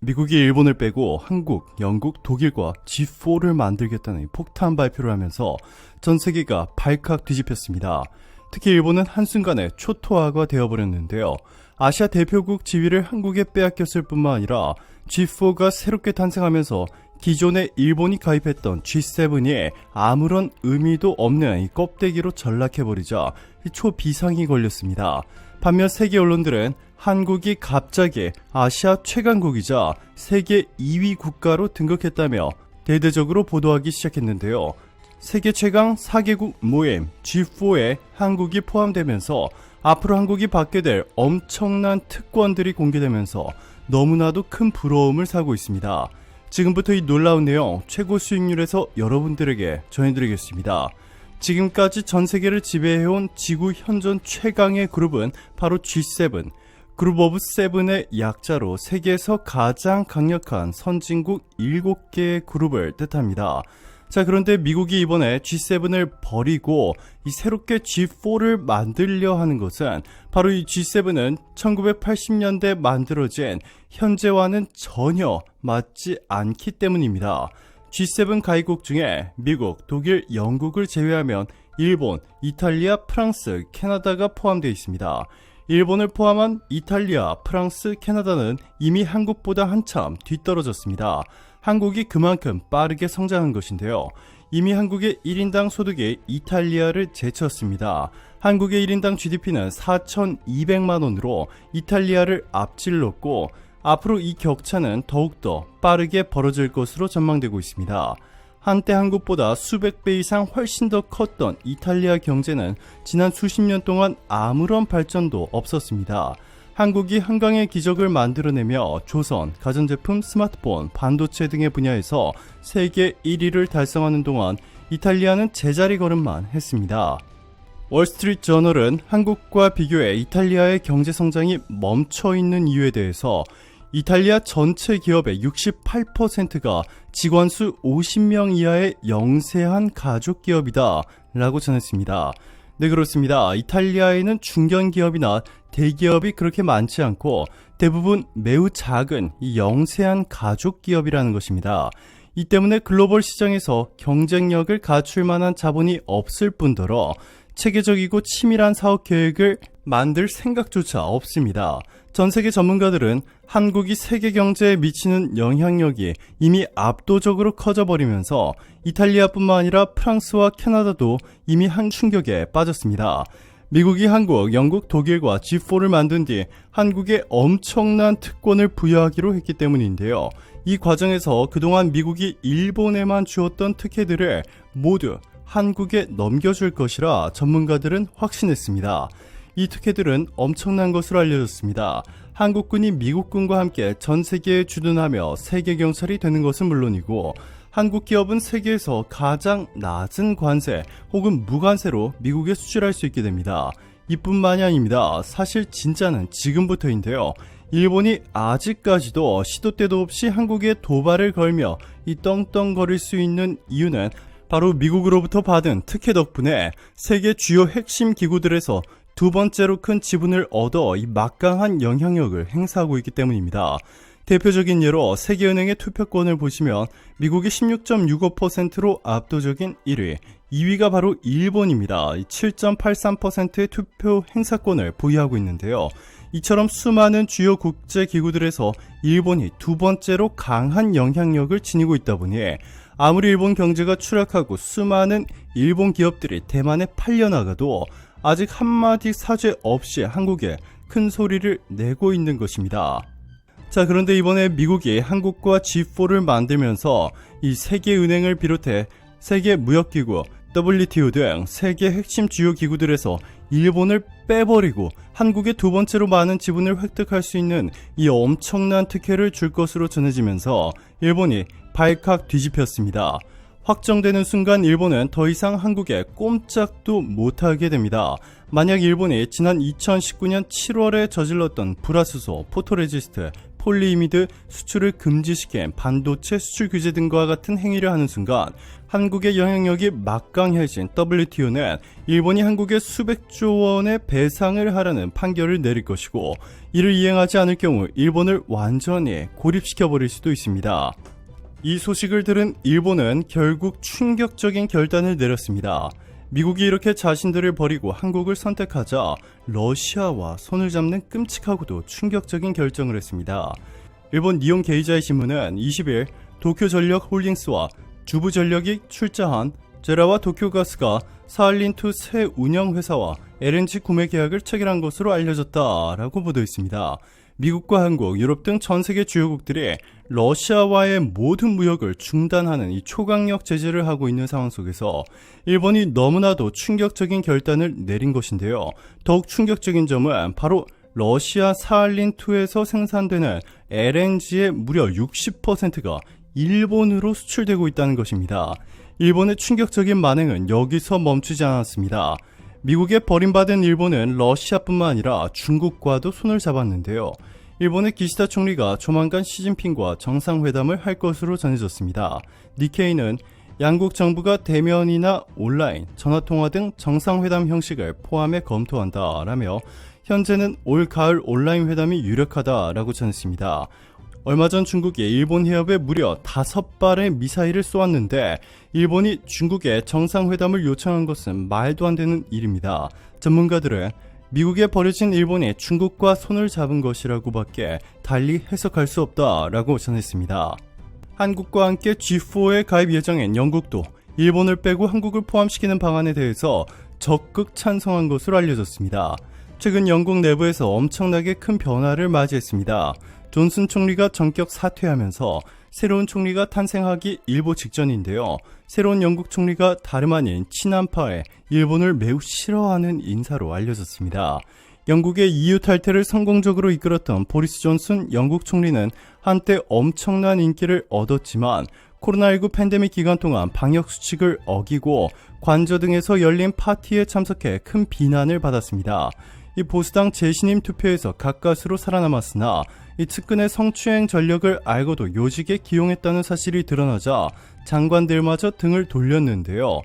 미국이 일본을 빼고 한국, 영국, 독일과 G4를 만들겠다는 폭탄 발표를 하면서 전 세계가 발칵 뒤집혔습니다. 특히 일본은 한순간에 초토화가 되어버렸는데요. 아시아 대표국 지위를 한국에 빼앗겼을 뿐만 아니라 G4가 새롭게 탄생하면서 기존에 일본이 가입했던 G7이 아무런 의미도 없는 이 껍데기로 전락해버리자 초비상이 걸렸습니다. 반면 세계 언론들은 한국이 갑자기 아시아 최강국이자 세계 2위 국가로 등극했다며 대대적으로 보도하기 시작했는데요. 세계 최강 4개국 모임 G4에 한국이 포함되면서 앞으로 한국이 받게 될 엄청난 특권들이 공개되면서 너무나도 큰 부러움을 사고 있습니다. 지금부터 이 놀라운 내용 최고 수익률에서 여러분들에게 전해드리겠습니다. 지금까지 전 세계를 지배해온 지구 현존 최강의 그룹은 바로 G7, 그룹 오브 세븐의 약자로 세계에서 가장 강력한 선진국 7개의 그룹을 뜻합니다. 자, 그런데 미국이 이번에 G7을 버리고 이 새롭게 G4를 만들려 하는 것은 바로 이 G7은 1980년대 만들어진 현재와는 전혀 맞지 않기 때문입니다. G7 가입국 중에 미국, 독일, 영국을 제외하면 일본, 이탈리아, 프랑스, 캐나다가 포함되어 있습니다. 일본을 포함한 이탈리아, 프랑스, 캐나다는 이미 한국보다 한참 뒤떨어졌습니다. 한국이 그만큼 빠르게 성장한 것인데요. 이미 한국의 1인당 소득이 이탈리아를 제쳤습니다. 한국의 1인당 GDP는 4,200만 원으로 이탈리아를 앞질렀고 앞으로 이 격차는 더욱더 빠르게 벌어질 것으로 전망되고 있습니다. 한때 한국보다 수백 배 이상 훨씬 더 컸던 이탈리아 경제는 지난 수십 년 동안 아무런 발전도 없었습니다. 한국이 한강의 기적을 만들어내며 조선, 가전제품, 스마트폰, 반도체 등의 분야에서 세계 1위를 달성하는 동안 이탈리아는 제자리 걸음만 했습니다. 월스트리트 저널은 한국과 비교해 이탈리아의 경제 성장이 멈춰있는 이유에 대해서 이탈리아 전체 기업의 68%가 직원수 50명 이하의 영세한 가족 기업이다 라고 전했습니다. 네, 그렇습니다. 이탈리아에는 중견기업이나 대기업이 그렇게 많지 않고 대부분 매우 작은 이 영세한 가족기업이라는 것입니다. 이 때문에 글로벌 시장에서 경쟁력을 갖출 만한 자본이 없을 뿐더러 체계적이고 치밀한 사업 계획을 만들 생각조차 없습니다. 전 세계 전문가들은 한국이 세계 경제에 미치는 영향력이 이미 압도적으로 커져버리면서 이탈리아뿐만 아니라 프랑스와 캐나다도 이미 한 충격에 빠졌습니다. 미국이 한국, 영국, 독일과 G4를 만든 뒤 한국에 엄청난 특권을 부여하기로 했기 때문인데요. 이 과정에서 그동안 미국이 일본에만 주었던 특혜들을 모두 한국에 넘겨줄 것이라 전문가들은 확신했습니다. 이 특혜들은 엄청난 것으로 알려졌습니다. 한국군이 미국군과 함께 전 세계에 주둔하며 세계 경찰이 되는 것은 물론이고 한국 기업은 세계에서 가장 낮은 관세 혹은 무관세로 미국에 수출할 수 있게 됩니다. 이뿐만이 아닙니다. 사실 진짜는 지금부터인데요. 일본이 아직까지도 시도 때도 없이 한국에 도발을 걸며 이 떵떵거릴 수 있는 이유는 바로 미국으로부터 받은 특혜 덕분에 세계 주요 핵심 기구들에서 두 번째로 큰 지분을 얻어 이 막강한 영향력을 행사하고 있기 때문입니다. 대표적인 예로 세계은행의 투표권을 보시면 미국이 16.65%로 압도적인 1위, 2위가 바로 일본입니다. 7.83%의 투표 행사권을 보유하고 있는데요. 이처럼 수많은 주요 국제기구들에서 일본이 두 번째로 강한 영향력을 지니고 있다 보니 아무리 일본 경제가 추락하고 수많은 일본 기업들이 대만에 팔려나가도 아직 한마디 사죄 없이 한국에 큰 소리를 내고 있는 것입니다. 자, 그런데 이번에 미국이 한국과 G4를 만들면서 이 세계은행을 비롯해 세계무역기구, WTO 등 세계 핵심 주요 기구들에서 일본을 빼버리고 한국에 두 번째로 많은 지분을 획득할 수 있는 이 엄청난 특혜를 줄 것으로 전해지면서 일본이 발칵 뒤집혔습니다. 확정되는 순간 일본은 더 이상 한국에 꼼짝도 못하게 됩니다. 만약 일본이 지난 2019년 7월에 저질렀던 불화수소, 포토레지스트, 폴리이미드 수출을 금지시킨 반도체 수출 규제 등과 같은 행위를 하는 순간 한국의 영향력이 막강해진 WTO는 일본이 한국에 수백조 원의 배상을 하라는 판결을 내릴 것이고, 이를 이행하지 않을 경우 일본을 완전히 고립시켜버릴 수도 있습니다. 이 소식을 들은 일본은 결국 충격적인 결단을 내렸습니다. 미국이 이렇게 자신들을 버리고 한국을 선택하자 러시아와 손을 잡는 끔찍하고도 충격적인 결정을 했습니다. 일본 니혼 게이자이 신문은 20일 도쿄전력 홀딩스와 주부전력이 출자한 제라와 도쿄가스가 사할린2 새 운영회사와 LNG 구매 계약을 체결한 것으로 알려졌다라고 보도했습니다. 미국과 한국, 유럽 등 전 세계 주요국들이 러시아와의 모든 무역을 중단하는 이 초강력 제재를 하고 있는 상황 속에서 일본이 너무나도 충격적인 결단을 내린 것인데요. 더욱 충격적인 점은 바로 러시아 사할린2에서 생산되는 LNG의 무려 60%가 일본으로 수출되고 있다는 것입니다. 일본의 충격적인 만행은 여기서 멈추지 않았습니다. 미국에 버림받은 일본은 러시아뿐만 아니라 중국과도 손을 잡았는데요. 일본의 기시다 총리가 조만간 시진핑과 정상회담을 할 것으로 전해졌습니다. 니케이는 양국 정부가 대면이나 온라인, 전화통화 등 정상회담 형식을 포함해 검토한다라며 현재는 올 가을 온라인 회담이 유력하다라고 전했습니다. 얼마 전 중국이 일본 해협에 무려 5발의 미사일을 쏘았는데 일본이 중국에 정상회담을 요청한 것은 말도 안 되는 일입니다. 전문가들은 미국에 버려진 일본이 중국과 손을 잡은 것이라고밖에 달리 해석할 수 없다라고 전했습니다. 한국과 함께 G4에 가입 예정인 영국도 일본을 빼고 한국을 포함시키는 방안에 대해서 적극 찬성한 것으로 알려졌습니다. 최근 영국 내부에서 엄청나게 큰 변화를 맞이했습니다. 존슨 총리가 전격 사퇴하면서 새로운 총리가 탄생하기 일보 직전인데요. 새로운 영국 총리가 다름 아닌 친한파의 일본을 매우 싫어하는 인사로 알려졌습니다. 영국의 EU 탈퇴를 성공적으로 이끌었던 보리스 존슨 영국 총리는 한때 엄청난 인기를 얻었지만 코로나19 팬데믹 기간 동안 방역 수칙을 어기고 관저 등에서 열린 파티에 참석해 큰 비난을 받았습니다. 이 보수당 재신임 투표에서 가까스로 살아남았으나 이 측근의 성추행 전력을 알고도 요직에 기용했다는 사실이 드러나자 장관들마저 등을 돌렸는데요.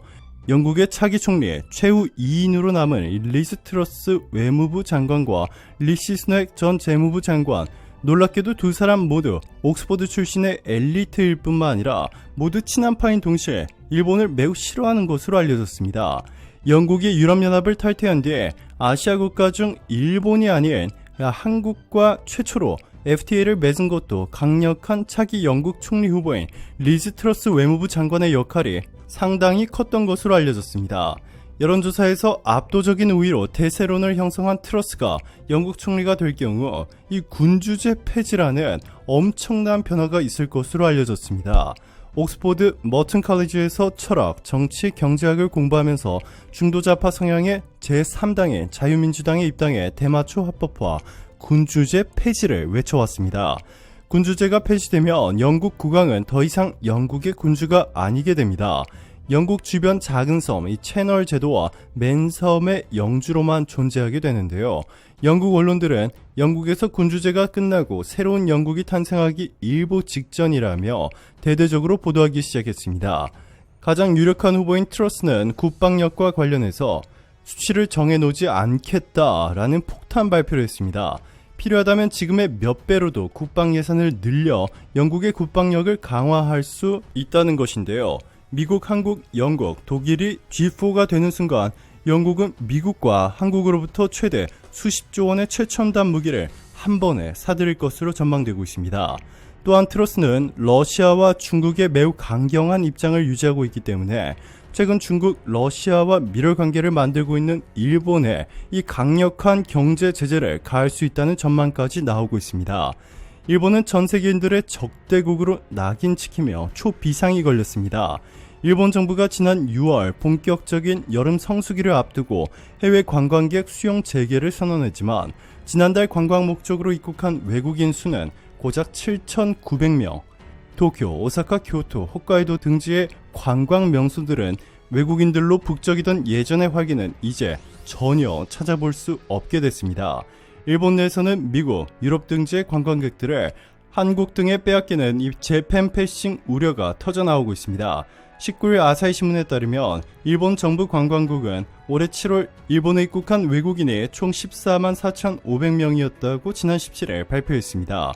영국의 차기 총리 최후 2인으로 남은 리즈 트러스 외무부 장관과 리시 스낵 전 재무부 장관, 놀랍게도 두 사람 모두 옥스퍼드 출신의 엘리트일 뿐만 아니라 모두 친한파인 동시에 일본을 매우 싫어하는 것으로 알려졌습니다. 영국이 유럽연합을 탈퇴한 뒤에 아시아 국가 중 일본이 아닌 한국과 최초로 FTA를 맺은 것도 강력한 차기 영국 총리 후보인 리즈 트러스 외무부 장관의 역할이 상당히 컸던 것으로 알려졌습니다. 여론조사에서 압도적인 우위로 대세론을 형성한 트러스가 영국 총리가 될 경우 이 군주제 폐지라는 엄청난 변화가 있을 것으로 알려졌습니다. 옥스포드 머튼 칼리지에서 철학, 정치, 경제학을 공부하면서 중도좌파 성향의 제3당인 자유민주당에 입당해 대마초 합법화, 군주제 폐지를 외쳐왔습니다. 군주제가 폐지되면 영국 국왕은 더 이상 영국의 군주가 아니게 됩니다. 영국 주변 작은 섬, 이 채널 제도와 맨섬의 영주로만 존재하게 되는데요. 영국 언론들은 영국에서 군주제가 끝나고 새로운 영국이 탄생하기 일보 직전이라며 대대적으로 보도하기 시작했습니다. 가장 유력한 후보인 트러스는 국방력과 관련해서 수치를 정해놓지 않겠다라는 폭탄 발표를 했습니다. 필요하다면 지금의 몇 배로도 국방 예산을 늘려 영국의 국방력을 강화할 수 있다는 것인데요. 미국, 한국, 영국, 독일이 G4가 되는 순간 영국은 미국과 한국으로부터 최대 수십조 원의 최첨단 무기를 한 번에 사들일 것으로 전망되고 있습니다. 또한 트러스는 러시아와 중국의 매우 강경한 입장을 유지하고 있기 때문에 최근 중국, 러시아와 밀월 관계를 만들고 있는 일본에 이 강력한 경제 제재를 가할 수 있다는 전망까지 나오고 있습니다. 일본은 전 세계인들의 적대국으로 낙인찍히며 초비상이 걸렸습니다. 일본 정부가 지난 6월 본격적인 여름 성수기를 앞두고 해외 관광객 수용 재개를 선언했지만 지난달 관광 목적으로 입국한 외국인 수는 고작 7,900명. 도쿄, 오사카, 교토, 홋카이도 등지의 관광 명소들은 외국인들로 북적이던 예전의 활기는 이제 전혀 찾아볼 수 없게 됐습니다. 일본 내에서는 미국, 유럽 등지의 관광객들을 한국 등에 빼앗기는 이 재팬 패싱 우려가 터져나오고 있습니다. 19일 아사히 신문에 따르면 일본 정부 관광국은 올해 7월 일본에 입국한 외국인이 총 14만 4,500명이었다고 지난 17일 발표했습니다.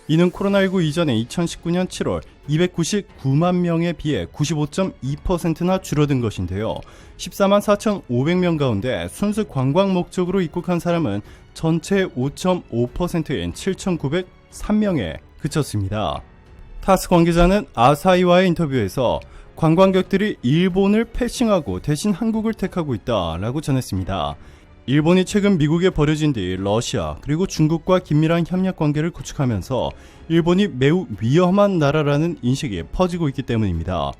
이는 코로나19 이전에 2019년 7월 299만 명에 비해 95.2%나 줄어든 것인데요. 14만 4,500명 가운데 순수 관광 목적으로 입국한 사람은 전체의 5.5%인 7,903명에 그쳤습니다. 타스 관계자는 아사히와의 인터뷰에서 관광객들이 일본을 패싱하고 대신 한국을 택하고 있다라고 전했습니다. 일본이 최근 미국에 버려진 뒤 러시아 그리고 중국과 긴밀한 협력 관계를 구축하면서 일본이 매우 위험한 나라라는 인식이 퍼지고 있기 때문입니다.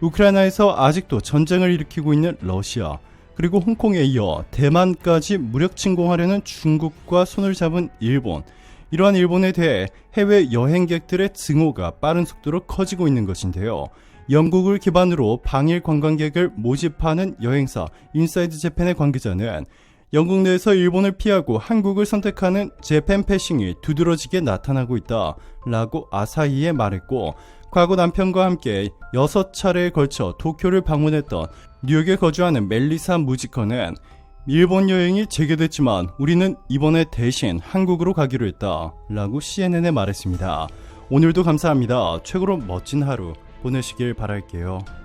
우크라이나에서 아직도 전쟁을 일으키고 있는 러시아 그리고 홍콩에 이어 대만까지 무력 침공하려는 중국과 손을 잡은 일본, 이러한 일본에 대해 해외 여행객들의 증오가 빠른 속도로 커지고 있는 것인데요. 영국을 기반으로 방일 관광객을 모집하는 여행사 인사이드 재팬의 관계자는 영국 내에서 일본을 피하고 한국을 선택하는 재팬 패싱이 두드러지게 나타나고 있다 라고 아사히에 말했고, 과거 남편과 함께 6차례에 걸쳐 도쿄를 방문했던 뉴욕에 거주하는 멜리사 무지커는 일본 여행이 재개됐지만 우리는 이번에 대신 한국으로 가기로 했다 라고 CNN에 말했습니다. 오늘도 감사합니다. 최고로 멋진 하루 보내시길 바랄게요.